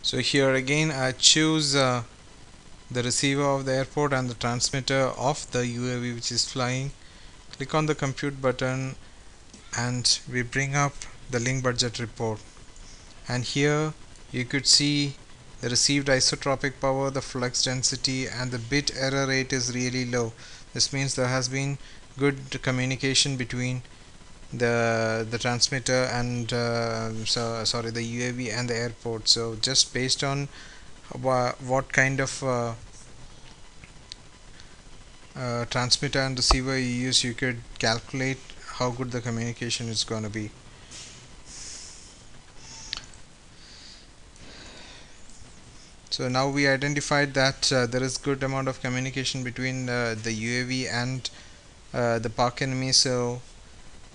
So here again I choose the receiver of the airport and the transmitter of the UAV which is flying. Click on the compute button and we bring up the link budget report, and here you could see the received isotropic power, the flux density, and the bit error rate is really low. This means there has been good communication between the transmitter and the UAV and the airport. So just based on what kind of transmitter and receiver you use, you could calculate how good the communication is going to be. So now we identified that there is good amount of communication between the UAV and the Pak enemy. So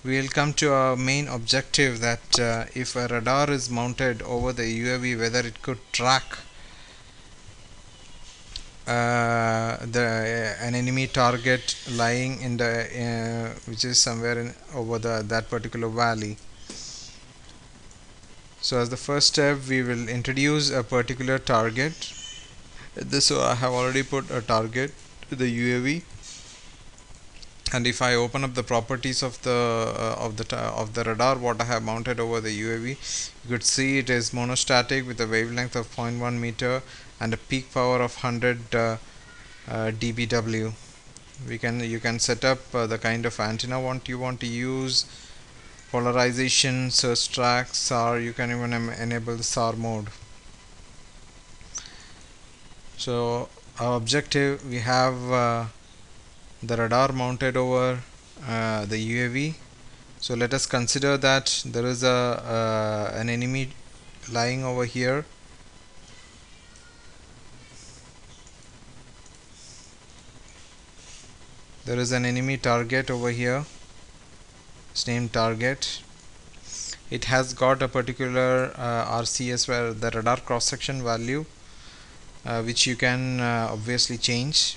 we'll come to our main objective, that if a radar is mounted over the UAV, whether it could track an enemy target lying in the which is somewhere over that particular valley. So as the first step, we will introduce a particular target. So I have already put a target to the UAV, and if I open up the properties of the radar what I have mounted over the UAV, you could see it is monostatic with a wavelength of 0.1 meter and a peak power of 100 dBW. You can set up the kind of antenna you want to use, polarization, search track, SAR. You can even enable the SAR mode. So our objective, we have the radar mounted over the UAV. So let us consider that there is an enemy lying over here. There is an enemy target over here. It's named target. It has got a particular RCS, where the radar cross section value, which you can obviously change.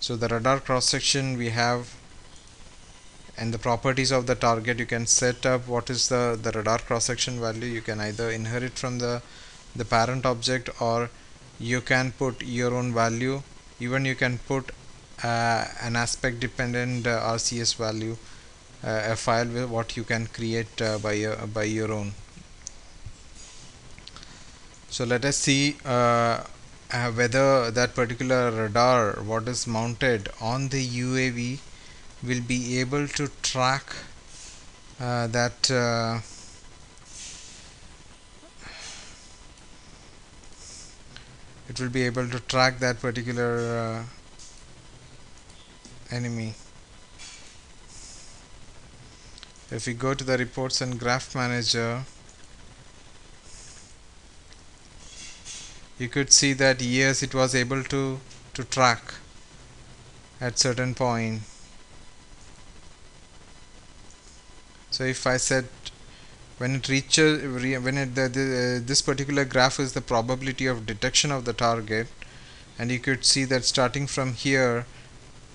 So the radar cross section we have, and the properties of the target, you can set up what is the radar cross section value. You can either inherit from the parent object, or you can put your own value. Even you can put an aspect dependent RCS value, a file with what you can create by your own. So let us see whether that particular radar what is mounted on the UAV will be able to track that it will be able to track that particular enemy. If we go to the reports and graph manager, you could see that yes, it was able to track at certain point. So if I set, when it reaches, this particular graph is the probability of detection of the target, and you could see that starting from here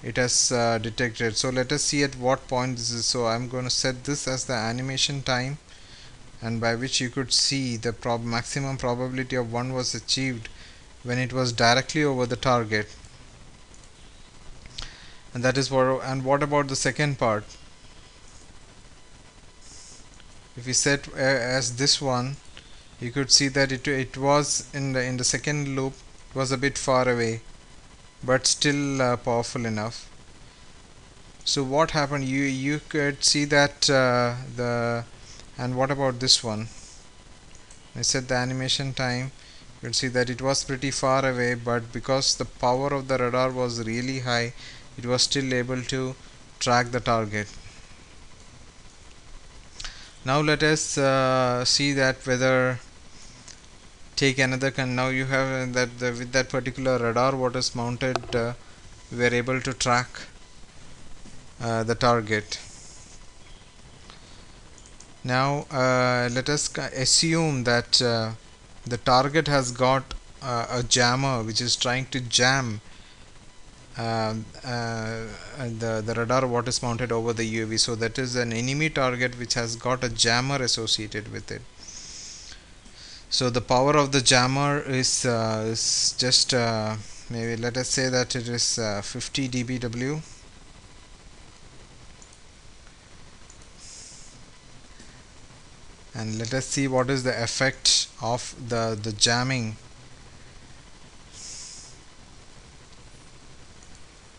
it has detected. So let us see at what point this is. So I'm going to set this as the animation time, and by which you could see the maximum probability of 1 was achieved when it was directly over the target. And that is what. And what about the second part? If we set as this one, you could see that it was in the second loop, it was a bit far away, but still powerful enough. So what happened, you could see that and what about this one? I set the animation time, you could see that it was pretty far away, but because the power of the radar was really high, it was still able to track the target. Now let us see that whether take another now you have that with that particular radar what is mounted, we are able to track the target. Now let us assume that the target has got a jammer which is trying to jam the radar what is mounted over the UAV. So that is an enemy target which has got a jammer associated with it. So the power of the jammer is just maybe let us say that it is 50 dBW. And let us see what is the effect of the jamming.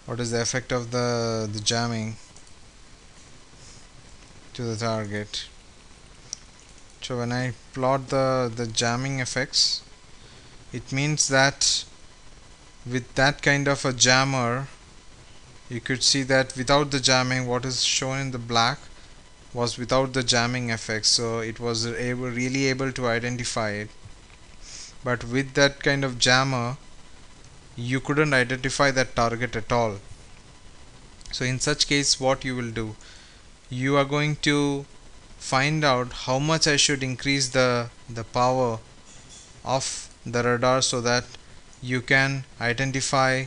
What is the effect of the jamming to the target? So when I plot the jamming effects, it means that with that kind of a jammer, you could see that without the jamming, what is shown in the black was without the jamming effects, so it was really able to identify it. But with that kind of jammer, you couldn't identify that target at all. So in such case, what you will do, you are going to find out how much I should increase the power of the radar so that you can identify.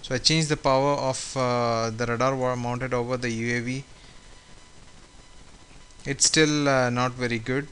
So I changed the power of the radar mounted over the UAV. It's still not very good.